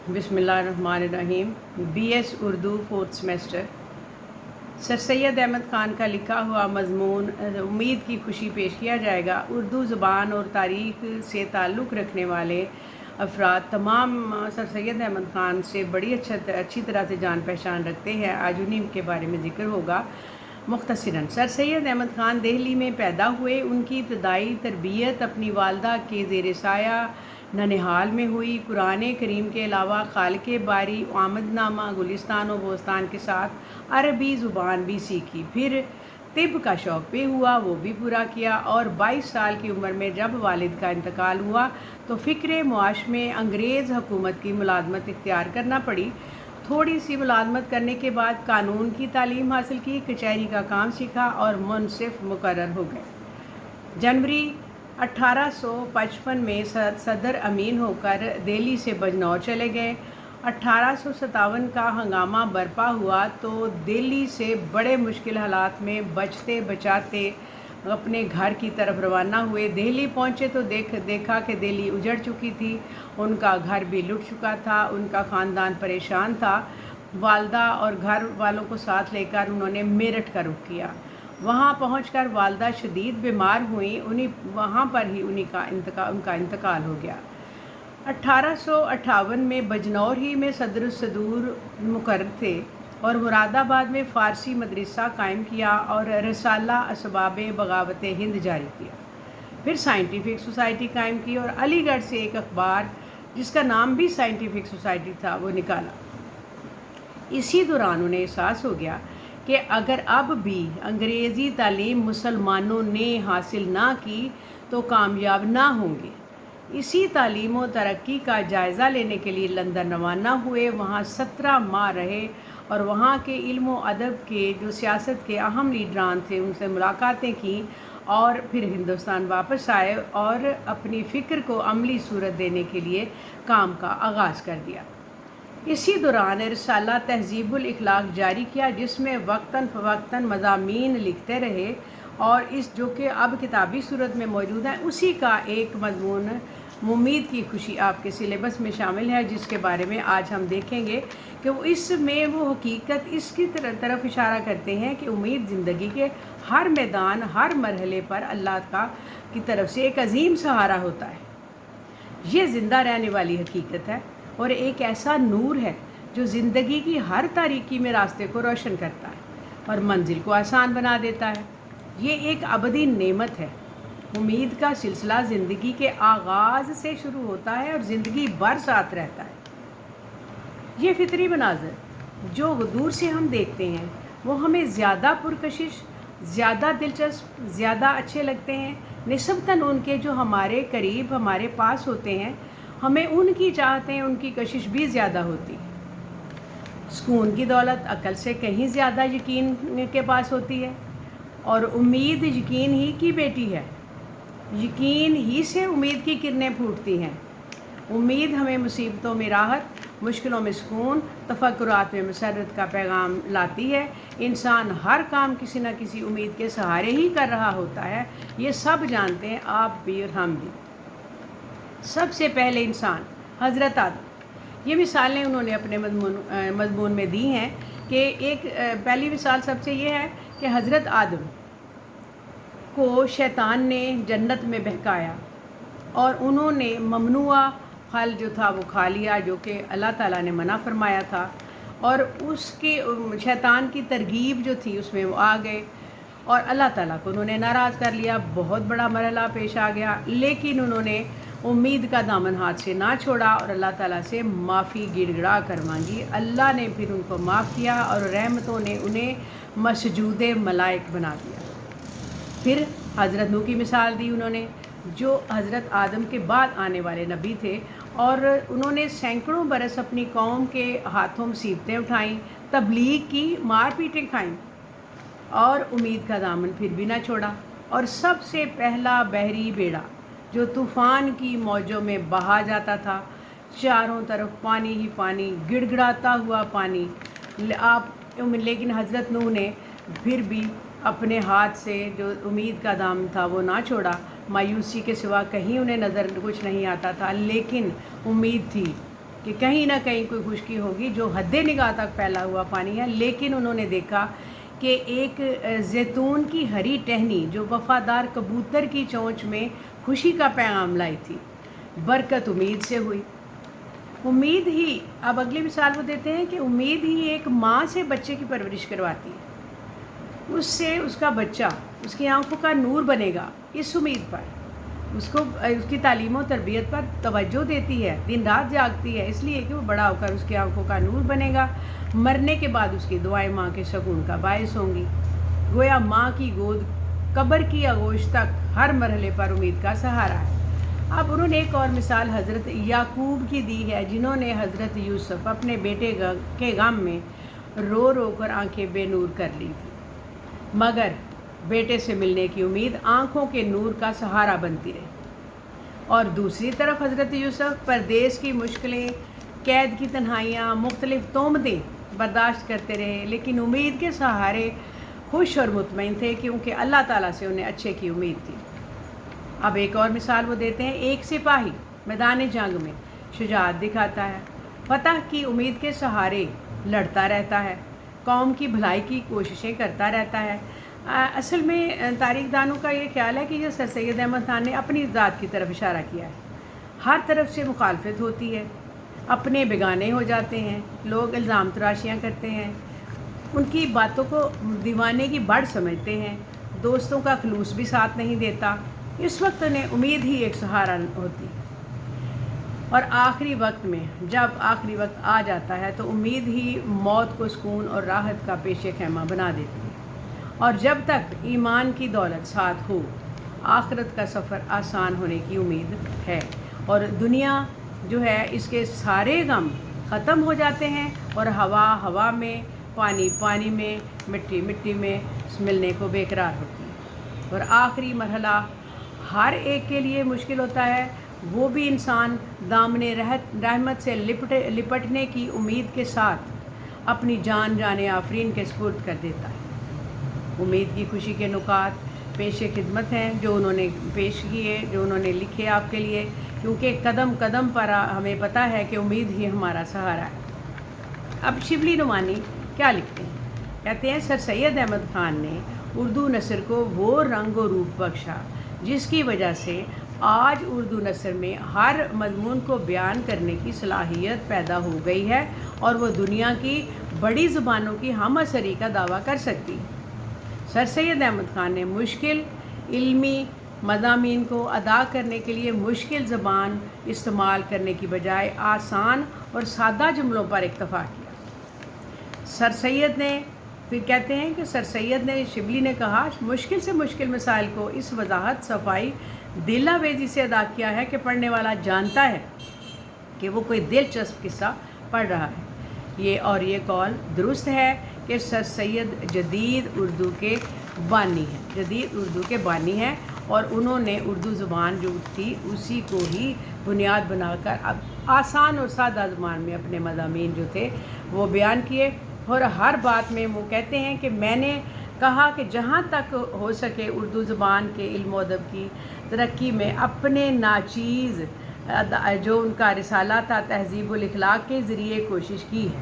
बिस्मिल्लाहिर्रहमानिर्रहीम। BS Urdu 4th semester. Sir Syed Ahmad Khan का लिखा हुआ मज़मून उम्मीद की खुशी पेश किया जाएगा। उर्दू ज़बान और तारीख़ से ताल्लुक़ रखने वाले अफराद तमाम सर सैयद अहमद ख़ान से बड़ी अच्छी तरह से जान पहचान रखते हैं। आज उन्हीं के बारे में ज़िक्र होगा। मुख्तसरन, सर सैयद अहमद ख़ान दिल्ली में पैदा हुए। उनकी इब्तदाई तरबियत अपनी वालदा के ज़ेर साया ननिहाल में हुई। कुरान करीम के अलावा खालिक़ बारी, आमदनामा, गुलिस्तान और बोस्तान के साथ अरबी ज़ुबान भी सीखी। फिर तिब का शौक़ भी हुआ, वो भी पूरा किया। और 22 साल की उम्र में जब वालिद का इंतकाल हुआ तो फ़िक्र मुआश में अंग्रेज़ हुकूमत की मुलाज़मत इख्तियार करना पड़ी। थोड़ी सी मुलाज़मत करने के बाद कानून की तालीम हासिल की, कचहरी का काम सीखा और मुनसिफ मुकर्रर हो गए। जनवरी 1855 में सदर अमीन होकर दिल्ली से बजनौर चले गए। 1857 का हंगामा बरपा हुआ तो दिल्ली से बड़े मुश्किल हालात में बचते बचाते अपने घर की तरफ रवाना हुए। दिल्ली पहुंचे तो देखा कि दिल्ली उजड़ चुकी थी। उनका घर भी लुट चुका था। उनका ख़ानदान परेशान था। वालदा और घर वालों को साथ लेकर उन्होंने मेरठ का रुख किया। वहाँ पहुंचकर वालदा शदीद बीमार हुई। वहाँ पर ही उनका इंतकाल हो गया। 1858 में बजनौर ही में सदरुस्सदूर मुकर्रर थे और मुरादाबाद में फ़ारसी मदरसा कायम किया और रिसाला असबाब बगावत हिंद जारी किया। फिर साइंटिफिक सोसाइटी कायम की और अलीगढ़ से एक अखबार जिसका नाम भी साइंटिफिक सोसाइटी था वो निकाला। इसी दौरान उन्हें एहसास हो गया कि अगर अब भी अंग्रेज़ी तालीम मुसलमानों ने हासिल ना की तो कामयाब ना होंगे। इसी तालीम और तरक्की का जायज़ा लेने के लिए लंदन रवाना हुए। वहाँ 17 माह रहे और वहाँ के इल्म व अदब के जो सियासत के अहम लीडरान थे उनसे मुलाकातें की और फिर हिंदुस्तान वापस आए और अपनी फ़िक्र को अमली सूरत देने के लिए काम का आगाज़ कर दिया। इसी दौरान रिसाला तहज़ीबुल इखलाक जारी किया जिसमें वक्तन फ़वक्तन मज़ामीन लिखते रहे और इस जो कि अब किताबी सूरत में मौजूद है उसी का एक मज़मून उम्मीद की खुशी आपके सिलेबस में शामिल है, जिसके बारे में आज हम देखेंगे कि इसमें वो हकीकत इसकी तरफ इशारा करते हैं कि उम्मीद ज़िंदगी के हर मैदान हर मरहले पर अल्लाह की तरफ से एक अजीम सहारा होता है। ये ज़िंदा रहने वाली हकीकत है और एक ऐसा नूर है जो ज़िंदगी की हर तारीकी में रास्ते को रोशन करता है और मंजिल को आसान बना देता है। ये एक अबदी नेमत है। उम्मीद का सिलसिला ज़िंदगी के आगाज़ से शुरू होता है और ज़िंदगी भर साथ रहता है। ये फितरी मनाज़र जो दूर से हम देखते हैं वो हमें ज़्यादा पुरकशिश, ज़्यादा दिलचस्प, ज़्यादा अच्छे लगते हैं निस्बतन उनके जो हमारे करीब हमारे पास होते हैं। हमें उनकी चाहतें, उनकी कशिश भी ज़्यादा होती है। सुकून की दौलत अक्ल से कहीं ज़्यादा यकीन के पास होती है और उम्मीद यकीन ही की बेटी है। यकीन ही से उम्मीद की किरणें फूटती हैं। उम्मीद हमें मुसीबतों में राहत, मुश्किलों में सुकून, तफक्कुरात में मसरत का पैगाम लाती है। इंसान हर काम किसी न किसी उम्मीद के सहारे ही कर रहा होता है। ये सब जानते हैं, आप भी और हम भी। सबसे पहले इंसान हज़रत आदम। ये मिसालें उन्होंने अपने मज़मून में दी हैं कि एक पहली मिसाल सबसे ये है कि हज़रत आदम को शैतान ने जन्नत में बहकाया और उन्होंने ममनुआ फल जो था वो खा लिया जो कि अल्लाह ताला ने मना फरमाया था और उसके शैतान की तरगीब जो थी उसमें वो आ गए और अल्लाह ताला को उन्होंने नाराज़ कर लिया। बहुत बड़ा मरहला पेश आ गया, लेकिन उन्होंने उम्मीद का दामन हाथ से ना छोड़ा और अल्लाह ताला से माफ़ी गिड़गिड़ा कर मांगी। अल्लाह ने फिर उनको माफ़ किया और रहमतों ने उन्हें मसजूद मलाइक बना दिया। फिर हज़रत नूह की मिसाल दी उन्होंने, जो हज़रत आदम के बाद आने वाले नबी थे और उन्होंने सैकड़ों बरस अपनी कौम के हाथों मुसीबतें उठाईं, तबलीग की, मार पीटें खाईं और उम्मीद का दामन फिर भी ना छोड़ा। और सबसे पहला बहरी बेड़ा जो तूफ़ान की मौजों में बहा जाता था, चारों तरफ पानी ही पानी, गिड़गिड़ाता हुआ पानी, लेकिन हज़रत नूह ने फिर भी अपने हाथ से जो उम्मीद का दामन था वो ना छोड़ा। मायूसी के सिवा कहीं उन्हें नज़र कुछ नहीं आता था, लेकिन उम्मीद थी कि कहीं ना कहीं कोई खुश्की होगी, जो हद निगाह तक फैला हुआ पानी है। लेकिन उन्होंने देखा कि एक जैतून की हरी टहनी जो वफ़ादार कबूतर की चोंच में खुशी का पैगाम लाई थी, बरकत उम्मीद से हुई। उम्मीद ही, अब अगली मिसाल वो देते हैं कि उम्मीद ही एक माँ से बच्चे की परवरिश करवाती है। उससे उसका बच्चा उसकी आंखों का नूर बनेगा, इस उम्मीद पर उसको उसकी तालीम और तरबियत पर तवज्जो देती है, दिन रात जागती है, इसलिए कि वो बड़ा होकर उसकी आंखों का नूर बनेगा। मरने के बाद उसकी दुआएं माँ के सुकून का बायस होंगी। गोया माँ की गोद कब्र की आगोश तक हर मरहले पर उम्मीद का सहारा है। अब उन्होंने एक और मिसाल हज़रत याकूब की दी है, जिन्होंने हज़रत यूसुफ अपने बेटे के गम में रो रो कर आँखें बेनूर कर ली थी, मगर बेटे से मिलने की उम्मीद आँखों के नूर का सहारा बनती रही। और दूसरी तरफ हज़रत यूसुफ परदेश की मुश्किलें, कैद की तन्हाइयाँ, मुख्तलिफ़ तोहमतें बर्दाश्त करते रहे, लेकिन उम्मीद के सहारे खुश और मुतमईन थे, क्योंकि अल्लाह ताला से उन्हें अच्छे की उम्मीद थी। अब एक और मिसाल वो देते हैं। एक सिपाही मैदान जंग में शुजाअत दिखाता है, फतह की उम्मीद के सहारे लड़ता रहता है, कौम की भलाई की कोशिशें करता रहता है। असल में तारीख दानों का ये ख्याल है कि ये सर सैयद अहमद खान ने अपनी ज़ात की तरफ इशारा किया है। हर तरफ से मुखालफत होती है, अपने बेगाने हो जाते हैं, लोग इल्ज़ाम तराशियाँ करते हैं, उनकी बातों को दीवाने की बढ़ समझते हैं, दोस्तों का खलूस भी साथ नहीं देता। इस वक्त उन्हें उम्मीद ही एक सहारा होती। और आखिरी वक्त में, जब आखिरी वक्त आ जाता है, तो उम्मीद ही मौत को सुकून और राहत का पेशे खैमा बना देती है। और जब तक ईमान की दौलत साथ हो, आखिरत का सफ़र आसान होने की उम्मीद है। और दुनिया जो है, इसके सारे गम ख़त्म हो जाते हैं, और हवा हवा में, पानी पानी में, मिट्टी मिट्टी में मिलने को बेकरार होती है। और आखिरी मरहला हर एक के लिए मुश्किल होता है, वो भी इंसान दामने रहमत से लिपटने की उम्मीद के साथ अपनी जान जाने आफरीन के सुपुर्द कर देता है। उम्मीद की खुशी के नुकात पेशे खिदमत हैं जो उन्होंने पेश किए, जो उन्होंने लिखे आपके लिए, क्योंकि कदम कदम पर हमें पता है कि उम्मीद ही हमारा सहारा है। अब शिबली नुमानी क्या लिखते हैं? कहते हैं, सर सैयद अहमद खान ने उर्दू नसर को वो रंग और रूप बख्शा जिसकी वजह से आज उर्दू नसर में हर मजमून को बयान करने की सलाहियत पैदा हो गई है, और वो दुनिया की बड़ी ज़ुबानों की हम असरी का दावा कर सकती है। सर सैयद अहमद खान ने मुश्किल इल्मी मज़ामीन को अदा करने के लिए मुश्किल ज़बान इस्तेमाल करने की बजाय आसान और सादा जुमलों पर इक्तफ़ा किया। सर सैयद ने फिर कहते हैं कि सर सैयद ने, शिबली ने कहा, मुश्किल से मुश्किल मसाइल को इस वजाहत, सफाई, दिलावेज़ी से अदा किया है कि पढ़ने वाला जानता है कि वो कोई दिलचस्प किस्सा पढ़ रहा है। ये कौल दुरुस्त है कि सर सैयद जदीद उर्दू के बानी हैं, और उन्होंने उर्दू ज़ुबान जो थी उसी को ही बुनियाद बनाकर अब आसान और सादा ज़ुबान में अपने मज़ामीन जो थे वो बयान किए। और हर बात में वो कहते हैं कि मैंने कहा कि जहाँ तक हो सके उर्दू ज़ुबान के इल्म अदब की तरक्की में अपने नाचीज़ जो उनका रिसाला था तहज़ीबुल इखलाक के ज़रिए कोशिश की है।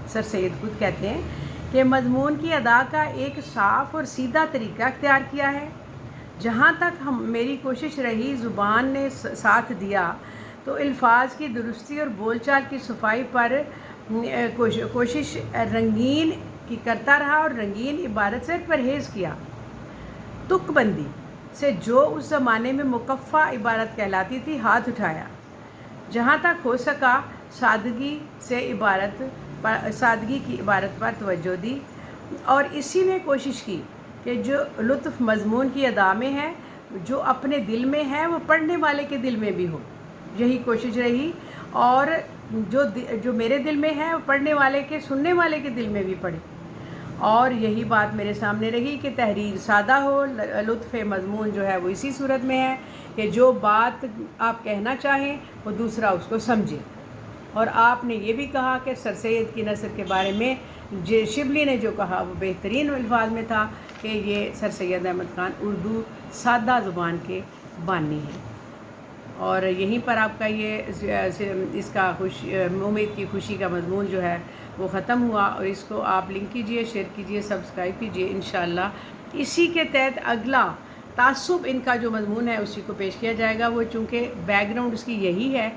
सर सैयद खुद कहते हैं कि मज़मून की अदा का एक साफ़ और सीधा तरीका अख्तियार किया है। जहाँ तक मेरी कोशिश रही, ज़ुबान ने साथ दिया, तो अल्फाज की दुरुस्ती और बोलचाल की सफाई पर कोशिश रंगीन की करता रहा, और रंगीन इबारत से परहेज़ किया। तुकबंदी से जो उस ज़माने में मुकफ़ा इबारत कहलाती थी हाथ उठाया। जहाँ तक हो सका सादगी की इबारत पर तवज्जो दी, और इसी में कोशिश की कि जो लुत्फ़ मज़मून की अदा में है, जो अपने दिल में है, वो पढ़ने वाले के दिल में भी हो। यही कोशिश रही, और जो मेरे दिल में है वो पढ़ने वाले के, सुनने वाले के दिल में भी पढ़े। और यही बात मेरे सामने रही कि तहरीर सादा हो, लुत्फ़ मज़मून जो है वो इसी सूरत में है कि जो बात आप कहना चाहें वो दूसरा उसको समझे। और आपने ये भी कहा कि सर सैयद की नसर के बारे में शिबली ने जो कहा वो बेहतरीन अल्फाज में था कि ये सर सैयद अहमद खान उर्दू सादा ज़ुबान के बानी हैं। اور یہیں پر آپ کا یہ اس کا امید کی خوشی کا مضمون جو ہے وہ ختم ہوا، اور اس کو آپ لنک کیجئے، شیئر کیجئے، سبسکرائب کیجئے. انشاءاللہ اسی کے تحت اگلا تعصب ان کا جو مضمون ہے اسی کو پیش کیا جائے گا. وہ چونکہ بیک گراؤنڈ اس کی یہی ہے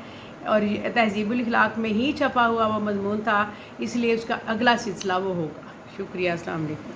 اور تہذیب الاخلاق میں ہی چھپا ہوا وہ مضمون تھا، اس لیے اس کا اگلا سلسلہ وہ ہوگا. شکریہ. السلام علیکم.